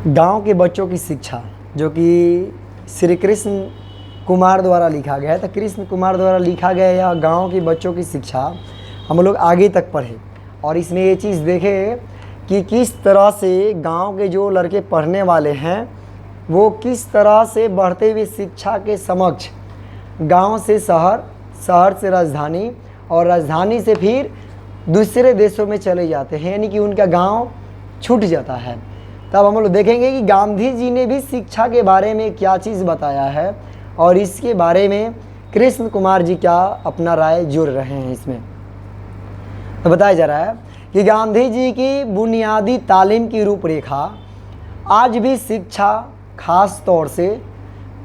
गांव के बच्चों की शिक्षा, जो कि श्री कृष्ण कुमार द्वारा लिखा गया है। तो कृष्ण कुमार द्वारा लिखा गया यह गांव के बच्चों की शिक्षा हम लोग आगे तक पढ़े और इसमें ये चीज़ देखें कि किस तरह से गांव के जो लड़के पढ़ने वाले हैं वो किस तरह से बढ़ते हुए शिक्षा के समक्ष गांव से शहर, शहर से राजधानी और राजधानी से फिर दूसरे देशों में चले जाते हैं, यानी कि उनका गांव छूट जाता है। तब हम लोग देखेंगे कि गांधी जी ने भी शिक्षा के बारे में क्या चीज़ बताया है और इसके बारे में कृष्ण कुमार जी क्या अपना राय जोड़ रहे हैं। इसमें तो बताया जा रहा है कि गांधी जी की बुनियादी तालीम की रूपरेखा आज भी शिक्षा, खास तौर से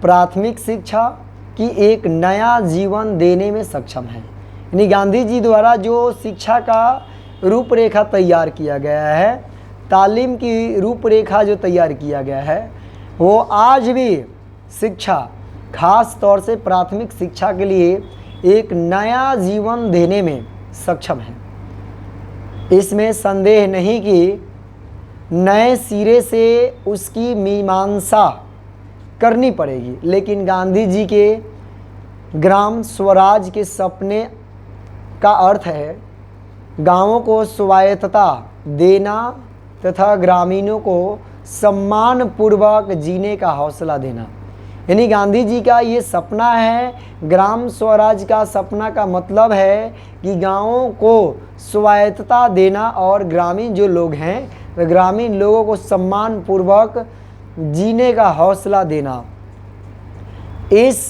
प्राथमिक शिक्षा की एक नया जीवन देने में सक्षम है। यानी गांधी जी द्वारा जो शिक्षा का रूपरेखा तैयार किया गया है, तालीम की रूपरेखा जो तैयार किया गया है, वो आज भी शिक्षा, खास तौर से प्राथमिक शिक्षा के लिए एक नया जीवन देने में सक्षम है। इसमें संदेह नहीं कि नए सिरे से उसकी मीमांसा करनी पड़ेगी, लेकिन गांधी जी के ग्राम स्वराज के सपने का अर्थ है गांवों को स्वायत्तता देना तथा ग्रामीणों को सम्मान पूर्वक जीने का हौसला देना। यानी गांधी जी का ये सपना है, ग्राम स्वराज का सपना का मतलब है कि गांवों को स्वायत्तता देना और ग्रामीण जो लोग हैं ग्रामीण लोगों को सम्मान पूर्वक जीने का हौसला देना। इस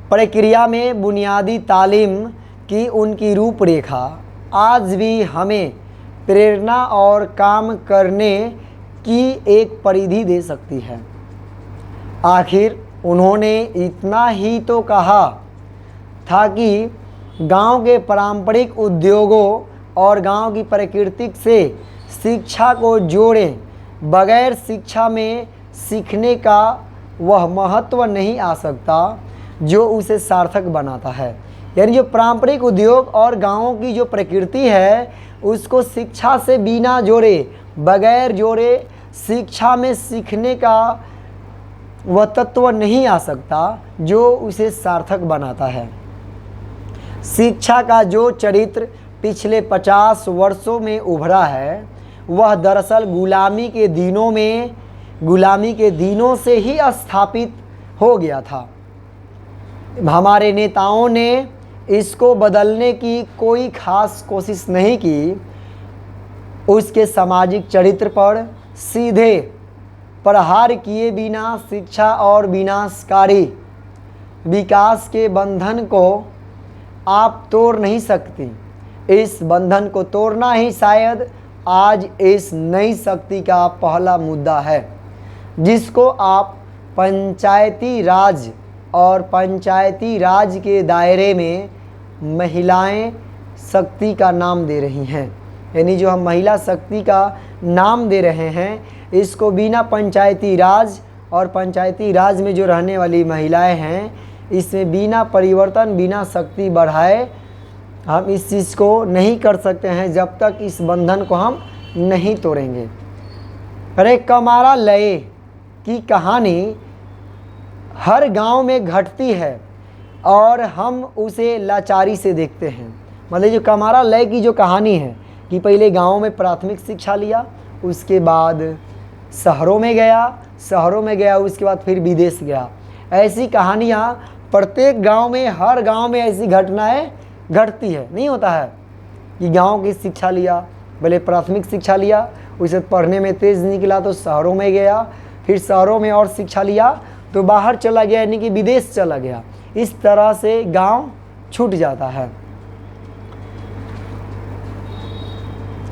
प्रक्रिया में बुनियादी तालीम की उनकी रूपरेखा आज भी हमें प्रेरणा और काम करने की एक परिधि दे सकती है। आखिर उन्होंने इतना ही तो कहा था कि गांव के पारंपरिक उद्योगों और गांव की प्रकृति से शिक्षा को जोड़ें, बगैर शिक्षा में सीखने का वह महत्व नहीं आ सकता जो उसे सार्थक बनाता है। यानी जो पारंपरिक उद्योग और गांवों की जो प्रकृति है उसको शिक्षा से बिना जोड़े, बगैर जोड़े शिक्षा में सीखने का वह तत्व नहीं आ सकता जो उसे सार्थक बनाता है। शिक्षा का जो चरित्र पिछले 50 वर्षों में उभरा है वह दरअसल गुलामी के दिनों से ही स्थापित हो गया था। हमारे नेताओं ने इसको बदलने की कोई खास कोशिश नहीं की। उसके सामाजिक चरित्र पर सीधे प्रहार किए बिना शिक्षा और विनाशकारी विकास के बंधन को आप तोड़ नहीं सकती। इस बंधन को तोड़ना ही शायद आज इस नई शक्ति का पहला मुद्दा है, जिसको आप पंचायती राज और पंचायती राज के दायरे में महिलाएं शक्ति का नाम दे रही हैं। यानी जो हम महिला शक्ति का नाम दे रहे हैं, इसको बिना पंचायती राज और पंचायती राज में जो रहने वाली महिलाएं हैं, इसमें बिना परिवर्तन, बिना शक्ति बढ़ाए हम इस चीज़ को नहीं कर सकते हैं जब तक इस बंधन को हम नहीं तोड़ेंगे। अरे कमारा लय की कहानी हर गांव में घटती है और हम उसे लाचारी से देखते हैं। मतलब जो कमारा लय की जो कहानी है कि पहले गांव में प्राथमिक शिक्षा लिया, उसके बाद शहरों में गया, उसके बाद फिर विदेश गया। ऐसी कहानियाँ प्रत्येक गांव में, हर गांव में ऐसी घटनाएं घटती है। नहीं होता है कि गांव की शिक्षा लिया, पहले प्राथमिक शिक्षा लिया, उसे पढ़ने में तेज़ निकला तो शहरों में गया, फिर शहरों में और शिक्षा लिया तो बाहर चला गया, यानी कि विदेश चला गया। इस तरह से गांव छूट जाता है।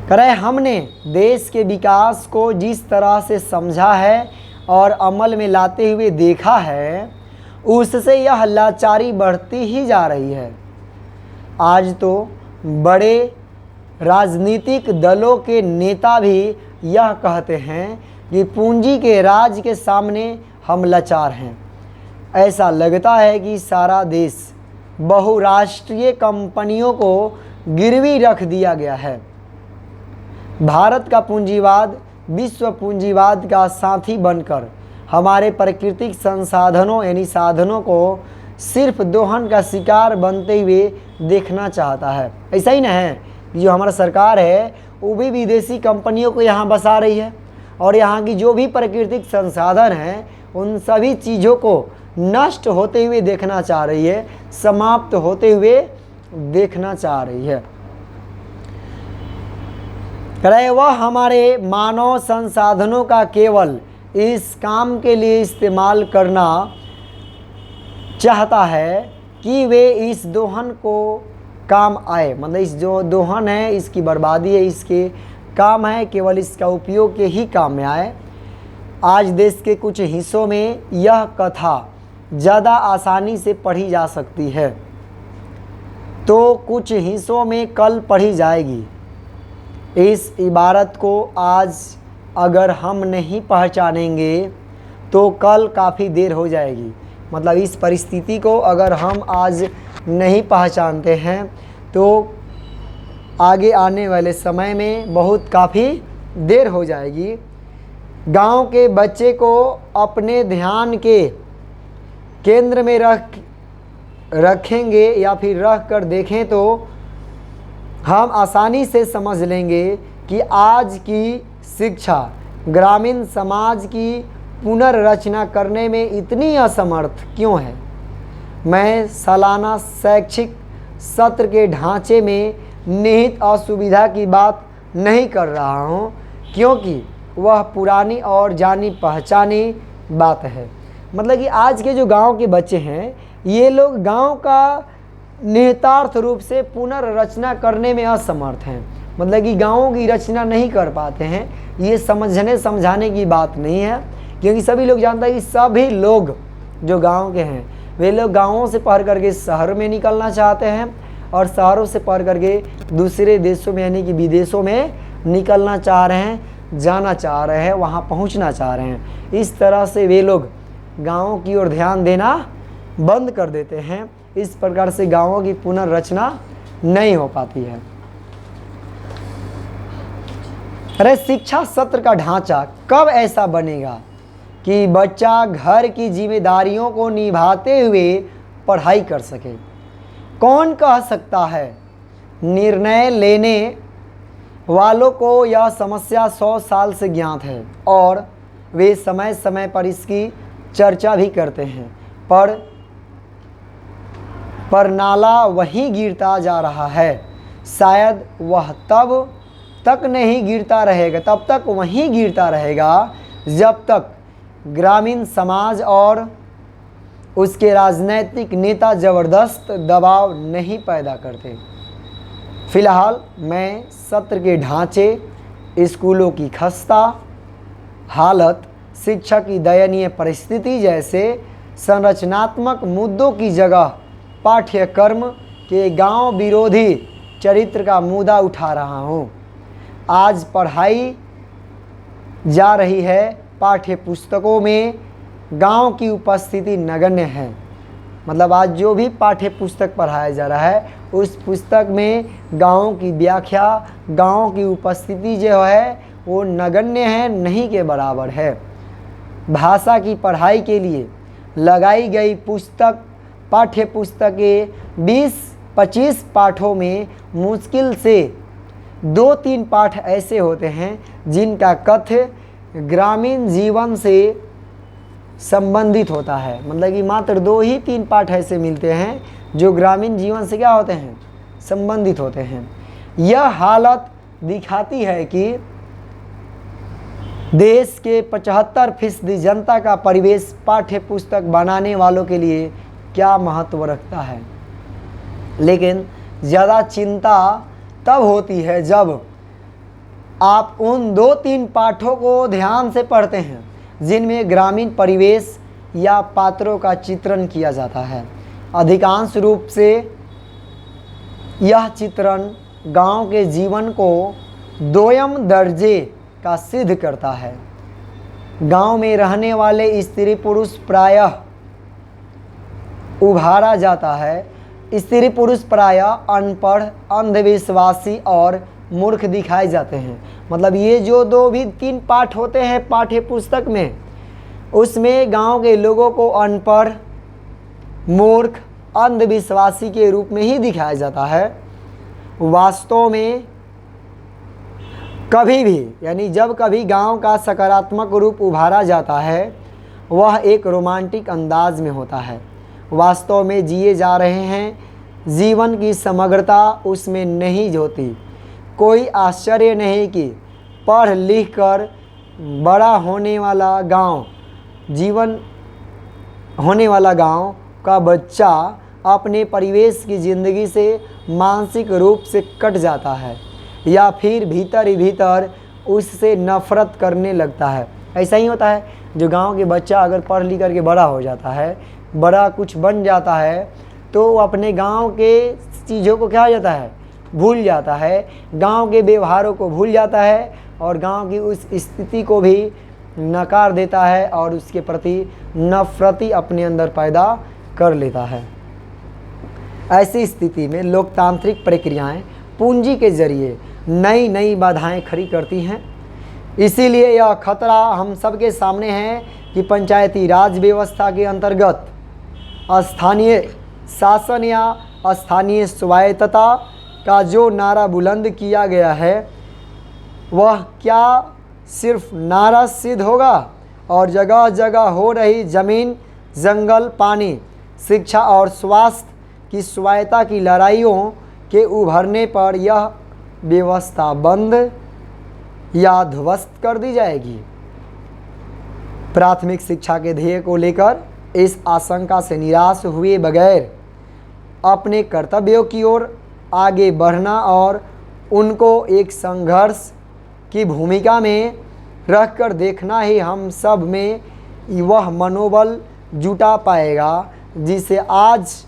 करे हमने देश के विकास को जिस तरह से समझा है और अमल में लाते हुए देखा है, उससे यह लाचारी बढ़ती ही जा रही है। आज तो बड़े राजनीतिक दलों के नेता भी यह कहते हैं कि पूंजी के राज के सामने हम लाचार हैं। ऐसा लगता है कि सारा देश बहुराष्ट्रीय कंपनियों को गिरवी रख दिया गया है। भारत का पूंजीवाद विश्व पूंजीवाद का साथी बनकर हमारे प्राकृतिक संसाधनों यानी साधनों को सिर्फ दोहन का शिकार बनते हुए देखना चाहता है। ऐसा ही ना है, जो हमारा सरकार है वो भी विदेशी कंपनियों को यहाँ बसा रही है और यहाँ की जो भी प्राकृतिक संसाधन हैं उन सभी चीज़ों को नष्ट होते हुए देखना चाह रही है, समाप्त होते हुए देखना चाह रही है। रहे वह हमारे मानव संसाधनों का केवल इस काम के लिए इस्तेमाल करना चाहता है कि वे इस दोहन को काम आए, मतलब इस जो दोहन है इसकी बर्बादी है, इसके काम है, केवल इसका उपयोग के ही काम में आए। आज देश के कुछ हिस्सों में यह कथा ज़्यादा आसानी से पढ़ी जा सकती है तो कुछ हिस्सों में कल पढ़ी जाएगी। इस इबारत को आज अगर हम नहीं पहचानेंगे तो कल काफ़ी देर हो जाएगी। मतलब इस परिस्थिति को अगर हम आज नहीं पहचानते हैं तो आगे आने वाले समय में बहुत काफ़ी देर हो जाएगी। गांव के बच्चे को अपने ध्यान के केंद्र में रखेंगे या फिर रख कर देखें तो हम आसानी से समझ लेंगे कि आज की शिक्षा ग्रामीण समाज की पुनर्रचना करने में इतनी असमर्थ क्यों है। मैं सालाना शैक्षिक सत्र के ढांचे में निहित असुविधा की बात नहीं कर रहा हूं, क्योंकि वह पुरानी और जानी पहचानी बात है। मतलब कि आज के जो गांव के बच्चे हैं ये लोग गांव का निहितार्थ रूप से पुनर्रचना करने में असमर्थ हैं। मतलब कि गाँवों की रचना नहीं कर पाते हैं। ये समझने समझाने की बात नहीं है, क्योंकि सभी लोग जानते हैं कि सभी लोग जो गांव के हैं वे लोग गाँवों से पढ़ करके शहर में निकलना चाहते हैं और शहरों से पढ़ करके दूसरे देशों में यानी कि विदेशों में निकलना चाह रहे हैं, जाना चाह रहे हैं, वहाँ पहुँचना चाह रहे हैं। इस तरह से वे लोग गाँवों की ओर ध्यान देना बंद कर देते हैं। इस प्रकार से गाँवों की पुनर्रचना नहीं हो पाती है। अरे शिक्षा सत्र का ढांचा कब ऐसा बनेगा कि बच्चा घर की जिम्मेदारियों को निभाते हुए पढ़ाई कर सके। कौन कह सकता है। निर्णय लेने वालों को यह समस्या 100 साल से ज्ञात है और वे समय समय पर इसकी चर्चा भी करते हैं, पर नाला वहीं गिरता जा रहा है। शायद वह तब तक नहीं गिरता रहेगा, तब तक वहीं गिरता रहेगा जब तक ग्रामीण समाज और उसके राजनैतिक नेता ज़बरदस्त दबाव नहीं पैदा करते। फिलहाल मैं सत्र के ढांचे, स्कूलों की खस्ता हालत, शिक्षा की दयनीय परिस्थिति जैसे संरचनात्मक मुद्दों की जगह पाठ्यक्रम के गांव विरोधी चरित्र का मुद्दा उठा रहा हूं। आज पढ़ाई जा रही है पाठ्य पुस्तकों में गांव की उपस्थिति नगण्य है। मतलब आज जो भी पाठ्य पुस्तक पढ़ाया जा रहा है उस पुस्तक में गांव की व्याख्या, गांव की उपस्थिति जो है वो नगण्य है, नहीं के बराबर है। भाषा की पढ़ाई के लिए लगाई गई पाठ्य पुस्तक के 20-25 पाठों में मुश्किल से 2-3 पाठ ऐसे होते हैं जिनका कथ्य ग्रामीण जीवन से संबंधित होता है। मतलब कि मात्र 2 ही 3 पाठ ऐसे मिलते हैं जो ग्रामीण जीवन से क्या होते हैं, संबंधित होते हैं। यह हालत दिखाती है कि देश के 75% जनता का परिवेश पाठ्य पुस्तक बनाने वालों के लिए क्या महत्व रखता है। लेकिन ज़्यादा चिंता तब होती है जब आप उन 2-3 पाठों को ध्यान से पढ़ते हैं जिनमें ग्रामीण परिवेश या पात्रों का चित्रण किया जाता है। अधिकांश रूप से यह चित्रण गांव के जीवन को दोयम दर्जे का सिद्ध करता है। गांव में रहने वाले स्त्री पुरुष प्रायः उभारा जाता है। स्त्री पुरुष प्रायः अनपढ़, अंधविश्वासी और मूर्ख दिखाए जाते हैं। मतलब ये जो 2 भी 3 पाठ होते हैं पाठ्य पुस्तक में, उसमें गांव के लोगों को अनपढ़, मूर्ख, अंधविश्वासी के रूप में ही दिखाया जाता है। वास्तव में कभी भी, यानी जब कभी गांव का सकारात्मक रूप उभारा जाता है, वह एक रोमांटिक अंदाज में होता है। वास्तव में जिए जा रहे हैं, जीवन की समग्रता उसमें नहीं होती। कोई आश्चर्य नहीं कि पढ़ लिख कर बड़ा होने वाला गांव का बच्चा अपने परिवेश की ज़िंदगी से मानसिक रूप से कट जाता है, या फिर भीतर ही भीतर उससे नफरत करने लगता है। ऐसा ही होता है, जो गांव के बच्चा अगर पढ़ लिख करके बड़ा हो जाता है, बड़ा कुछ बन जाता है, तो वो अपने गांव के चीज़ों को क्या हो जाता है, भूल जाता है, गांव के व्यवहारों को भूल जाता है, और गांव की उस स्थिति को भी नकार देता है और उसके प्रति नफरती अपने अंदर पैदा कर लेता है। ऐसी स्थिति में लोकतांत्रिक प्रक्रियाएं पूंजी के जरिए नई नई बाधाएं खड़ी करती हैं। इसीलिए यह खतरा हम सबके सामने है कि पंचायती राज व्यवस्था के अंतर्गत स्थानीय शासन या स्थानीय स्वायत्तता का जो नारा बुलंद किया गया है, वह क्या सिर्फ नारा सिद्ध होगा, और जगह जगह हो रही ज़मीन, जंगल, पानी, शिक्षा और स्वास्थ्य की स्वायत्तता की लड़ाइयों के उभरने पर यह व्यवस्था बंद या ध्वस्त कर दी जाएगी। प्राथमिक शिक्षा के ध्येय को लेकर इस आशंका से निराश हुए बगैर अपने कर्तव्यों की ओर आगे बढ़ना और उनको एक संघर्ष की भूमिका में रखकर देखना ही हम सब में वह मनोबल जुटा पाएगा जिसे आज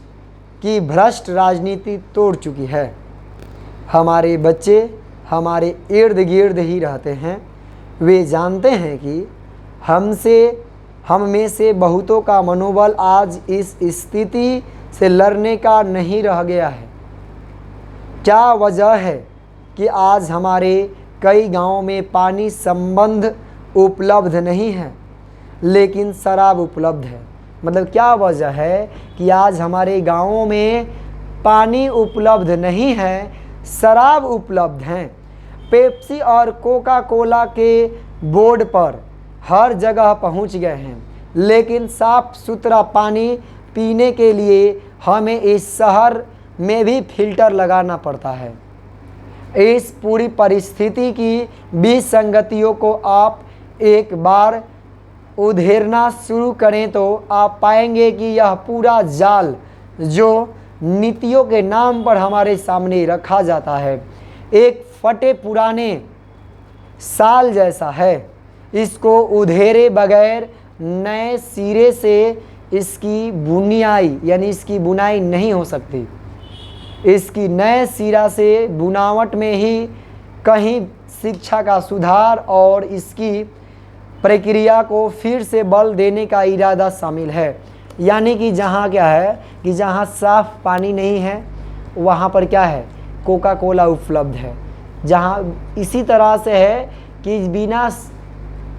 की भ्रष्ट राजनीति तोड़ चुकी है। हमारे बच्चे हमारे इर्द गिर्द ही रहते हैं। वे जानते हैं कि हम में से बहुतों का मनोबल आज इस स्थिति से लड़ने का नहीं रह गया है। क्या वजह है कि आज हमारे कई गांवों में पानी संबंध उपलब्ध नहीं है, लेकिन शराब उपलब्ध है? मतलब क्या वजह है कि आज हमारे गांवों में पानी उपलब्ध नहीं है, शराब उपलब्ध हैं। पेप्सी और कोका कोला के बोर्ड पर हर जगह पहुंच गए हैं, लेकिन साफ सुथरा पानी पीने के लिए हमें इस शहर में भी फिल्टर लगाना पड़ता है। इस पूरी परिस्थिति की विसंगतियों को आप एक बार उधेड़ना शुरू करें तो आप पाएंगे कि यह पूरा जाल जो नीतियों के नाम पर हमारे सामने रखा जाता है, एक फटे पुराने साल जैसा है। इसको उधेरे बगैर नए सिरे से इसकी बुनियाई यानी इसकी बुनाई नहीं हो सकती। इसकी नए सिरा से बुनावट में ही कहीं शिक्षा का सुधार और इसकी प्रक्रिया को फिर से बल देने का इरादा शामिल है। यानी कि जहाँ क्या है कि जहाँ साफ पानी नहीं है वहाँ पर क्या है, कोका कोला उपलब्ध है। जहाँ इसी तरह से है कि बिना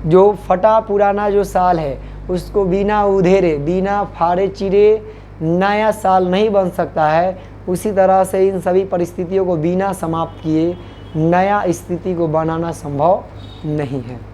जो फटा पुराना जो साल है उसको बिना उधेरे बिना फाड़े चिरे नया साल नहीं बन सकता है, उसी तरह से इन सभी परिस्थितियों को बिना समाप्त किए नया स्थिति को बनाना संभव नहीं है।